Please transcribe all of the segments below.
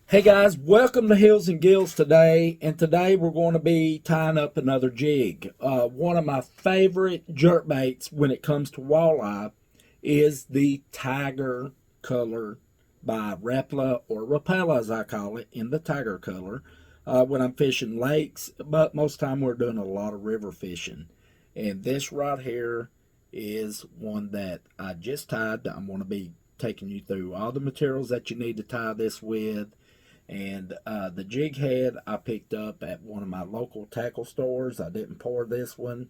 Hey guys, welcome to Hills and Gills today, and today we're going to be tying up another jig. One of my favorite jerkbaits when it comes to walleye is the Tiger color by Rapala, or Rapala as I call it, in the Tiger color when I'm fishing lakes, but most of the time we're doing a lot of river fishing. And this right here is one that I just tied. I'm going to be taking you through all the materials that you need to tie this with. And the jig head I picked up at one of my local tackle stores. I didn't pour this one.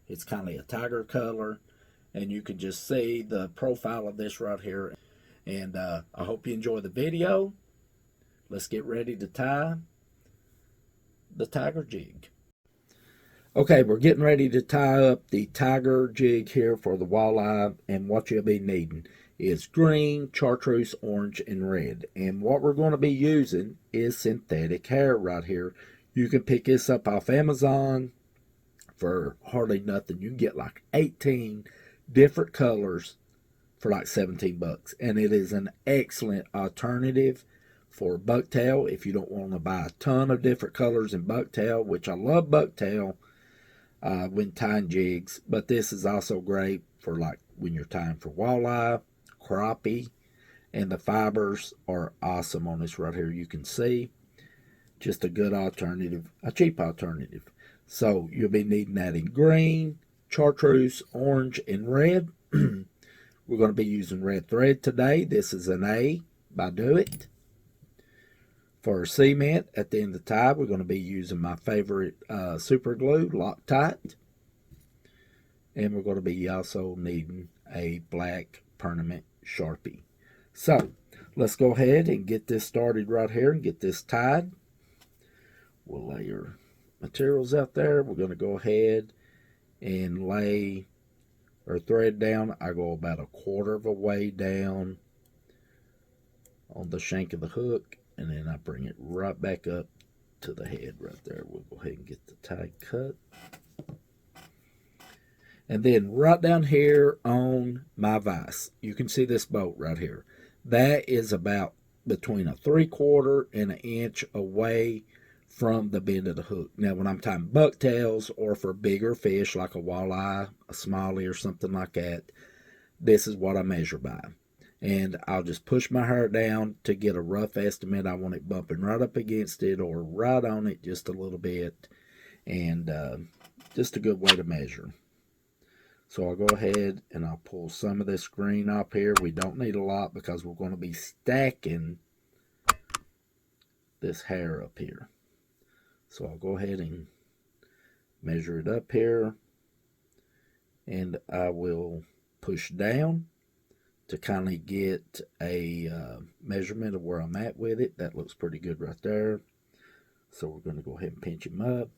It's kind of a tiger color. And you can just see the profile of this right here. And I hope you enjoy the video. Let's get ready to tie the tiger jig. Okay, we're getting ready to tie up the tiger jig here for the walleye. And what you'll be needing is green, chartreuse, orange, and red. And what we're going to be using is synthetic hair right here. You can pick this up off Amazon for hardly nothing. You can get like 18 different colors for like 17 bucks. And it is an excellent alternative for bucktail if you don't want to buy a ton of different colors in bucktail, which I love bucktail when tying jigs. But this is also great for like when you're tying for walleye, crappie, and the fibers are awesome on this right here. You can see just a good alternative, a cheap alternative. So you'll be needing that in green, chartreuse, orange, and red. We're going to be using red thread today. This is an A by Do It. For our cement at the end of the tie, we're going to be using my favorite super glue, Loctite. And we're going to be also needing a black permanent Sharpie. So let's go ahead and get this started right here and get this tied. We'll lay our materials out there. We're going to go ahead and lay our thread down. I go about a quarter of a way down on the shank of the hook, and then I bring it right back up to the head right there. We'll go ahead and get the tie cut. And then right down here on my vise, you can see this bolt right here. That is about between a 3/4 and an inch away from the bend of the hook. Now, when I'm tying bucktails or for bigger fish like a walleye, a smallie, or something like that, this is what I measure by. And I'll just push my hair down to get a rough estimate. I want it bumping right up against it or right on it just a little bit. And just a good way to measure. So I'll go ahead and I'll pull some of this green up here. We don't need a lot because we're going to be stacking this hair up here. So I'll go ahead and measure it up here. And I will push down to kind of get a measurement of where I'm at with it. That looks pretty good right there. So we're going to go ahead and pinch him up.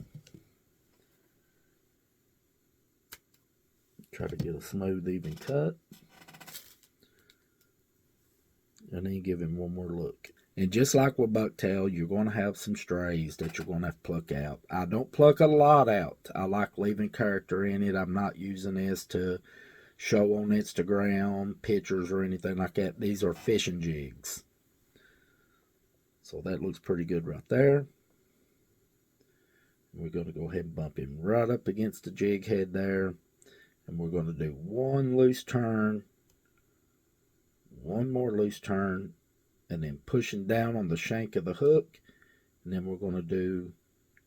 Try to get a smooth, even cut. And then give him one more look. And just like with bucktail, you're going to have some strays that you're going to have to pluck out. I don't pluck a lot out. I like leaving character in it. I'm not using this to show on Instagram pictures or anything like that. These are fishing jigs. So that looks pretty good right there. We're going to go ahead and bump him right up against the jig head there. And we're going to do one loose turn, one more loose turn, and then pushing down on the shank of the hook. And then we're going to do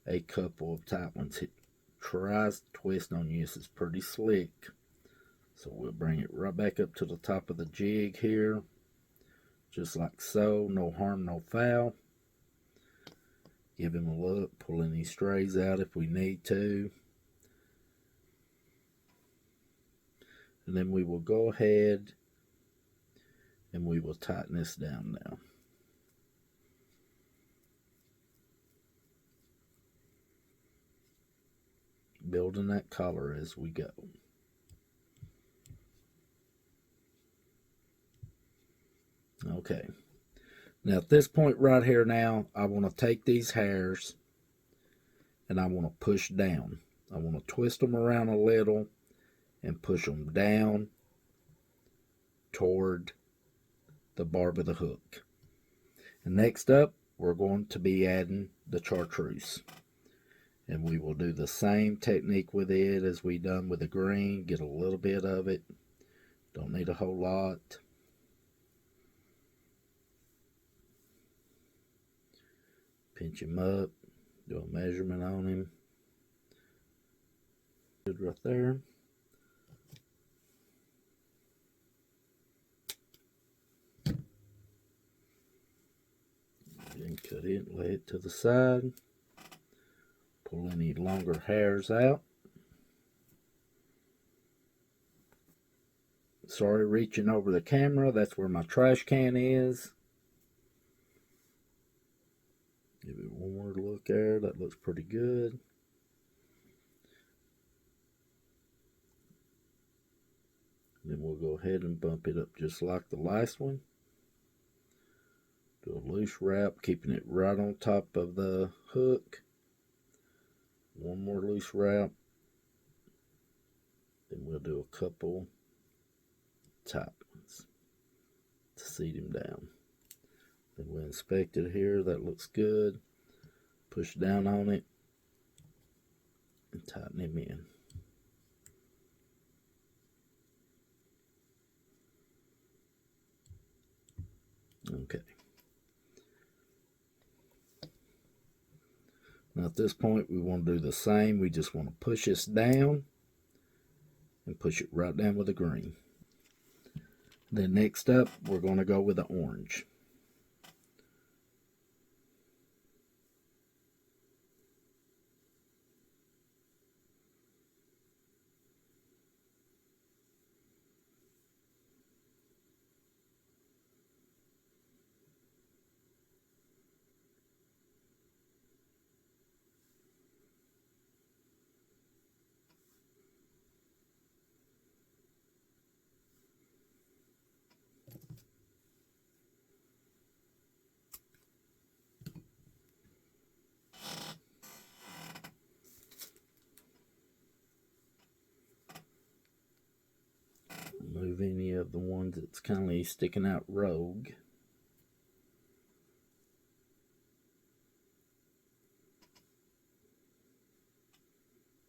a couple of tight ones. It tries to twist on you. This is pretty slick. So we'll bring it right back up to the top of the jig here. Just like so. No harm, no foul. Give him a look. Pull any strays out if we need to. And then we will go ahead and we will tighten this down now. Building that collar as we go. Okay. Now at this point right here now, I want to take these hairs and I want to push down. I want to twist them around a little and push them down toward the barb of the hook. And next up, we're going to be adding the chartreuse. And we will do the same technique with it as we done with the green. Get a little bit of it. Don't need a whole lot. Pinch him up. Do a measurement on him. Good right there. Then cut it, lay it to the side. Pull any longer hairs out. Sorry, reaching over the camera. That's where my trash can is. Give it one more look there. That looks pretty good. Then we'll go ahead and bump it up just like the last one. Do a loose wrap, keeping it right on top of the hook. One more loose wrap. Then we'll do a couple tight ones to seat him down. Then we'll inspect it here. That looks good. Push down on it and tighten him in. Okay. Now at this point we want to do the same. We just want to push this down and push it right down with the green. Then next up we're going to go with the orange. Remove any of the ones that's kind of sticking out rogue.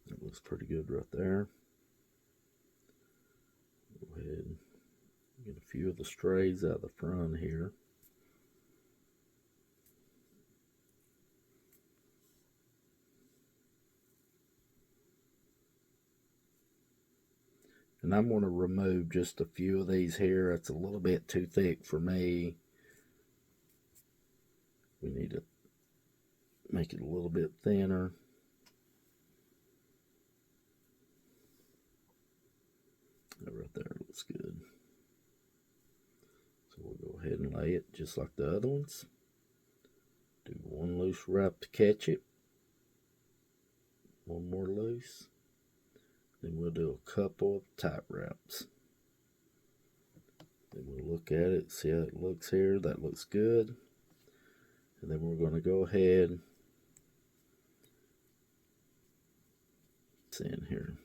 That looks pretty good right there. Go ahead and get a few of the strays out the front here. And I'm going to remove just a few of these here. It's a little bit too thick for me. We need to make it a little bit thinner. That right there looks good. So we'll go ahead and lay it just like the other ones. Do one loose wrap to catch it. One more loose. Then we'll do a couple of tight wraps. Then we'll look at it, see how it looks here. That looks good. And then we're going to go ahead in here.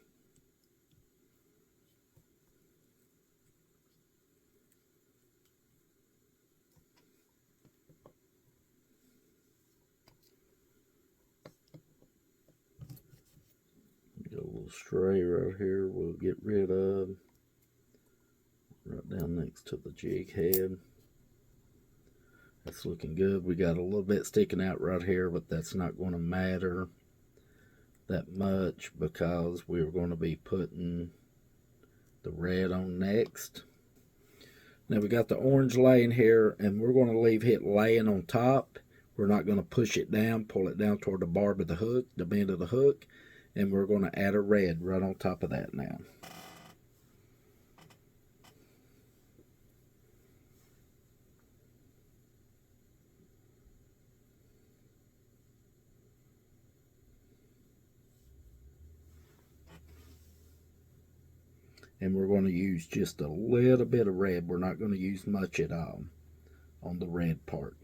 Got a little stray right here we'll get rid of. Right down next to the jig head. That's looking good. We got a little bit sticking out right here, but that's not going to matter that much because we're going to be putting the red on next. Now we got the orange laying here, and we're going to leave it laying on top. We're not going to push it down, pull it down toward the barb of the hook, the bend of the hook, and we're going to add a red right on top of that now. And we're going to use just a little bit of red. We're not going to use much at all on the red part.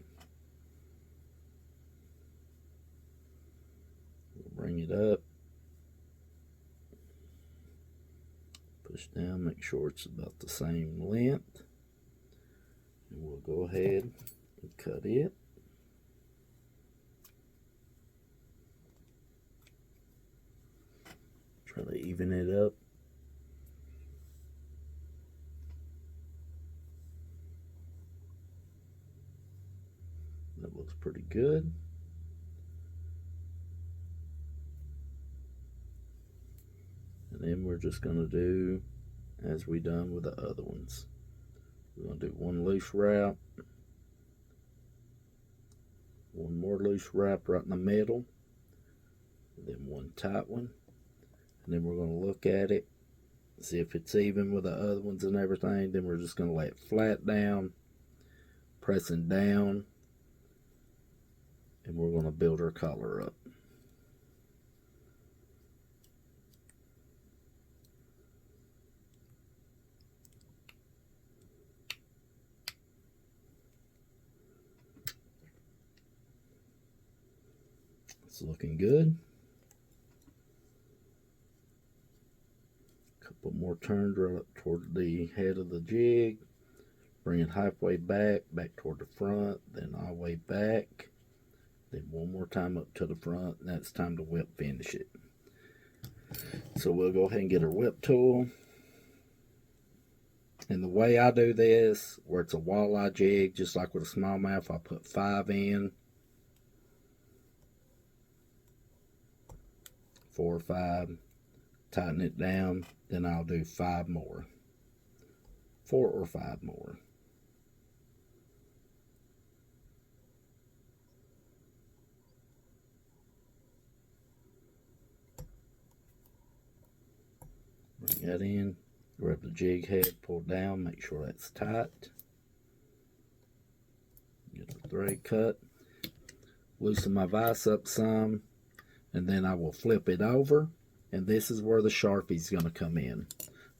We'll bring it up. Push down, make sure it's about the same length. And we'll go ahead and cut it. Gonna even it up. That looks pretty good. And then we're just gonna do as we done with the other ones. We're gonna do one loose wrap, one more loose wrap right in the middle, and then one tight one. And then we're gonna look at it, see if it's even with the other ones and everything. Then we're just gonna lay it flat down, pressing down, and we're gonna build our collar up. It's looking good. Couple more turns right up toward the head of the jig. Bring it halfway back toward the front, then all the way back. Then one more time up to the front, and that's time to whip finish it. So we'll go ahead and get our whip tool. And the way I do this, where it's a walleye jig, just like with a smallmouth, I put 5 in. 4 or 5, tighten it down, then I'll do 5 more, 4 or 5 more. Bring that in, grab the jig head, pull down, make sure that's tight. Get the thread cut, loosen my vise up some, and then I will flip it over, and this is where the Sharpie's going to come in.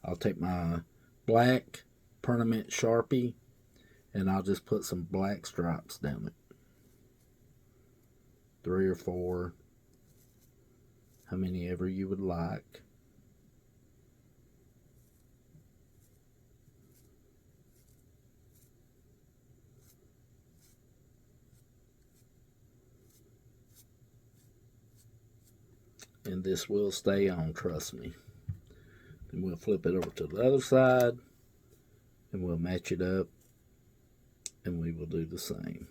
I'll take my black permanent Sharpie, and I'll just put some black stripes down it. 3 or 4, how many ever you would like. And this will stay on, trust me. Then we'll flip it over to the other side, and we'll match it up, and we will do the same.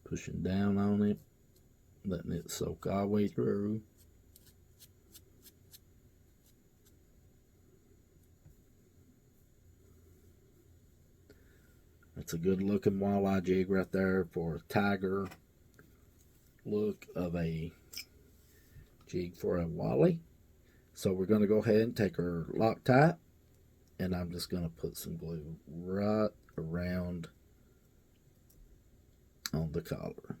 Pushing down on it, letting it soak all the way through. That's a good looking walleye jig right there for a tiger look of a jig for a walleye. So we're going to go ahead and take our Loctite, and I'm just going to put some glue right around on the collar.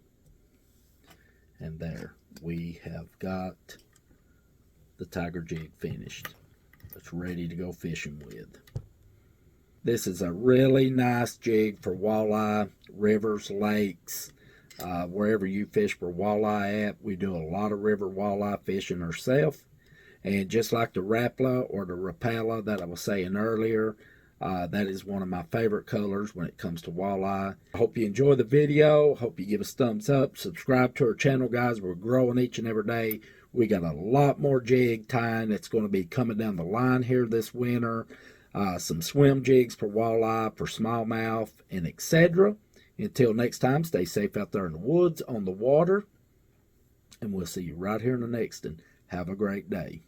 And there we have got the tiger jig finished. It's ready to go fishing with. This is a really nice jig for walleye, rivers, lakes, wherever you fish for walleye at. We do a lot of river walleye fishing ourselves. And just like the Rapala or the Rapala that I was saying earlier, that is one of my favorite colors when it comes to walleye. I hope you enjoy the video. Hope you give us thumbs up. Subscribe to our channel, guys. We're growing each and every day. We got a lot more jig tying that's going to be coming down the line here this winter. Some swim jigs for walleye, for smallmouth, and etc. Until next time, stay safe out there in the woods, on the water. And we'll see you right here in the next one. Have a great day.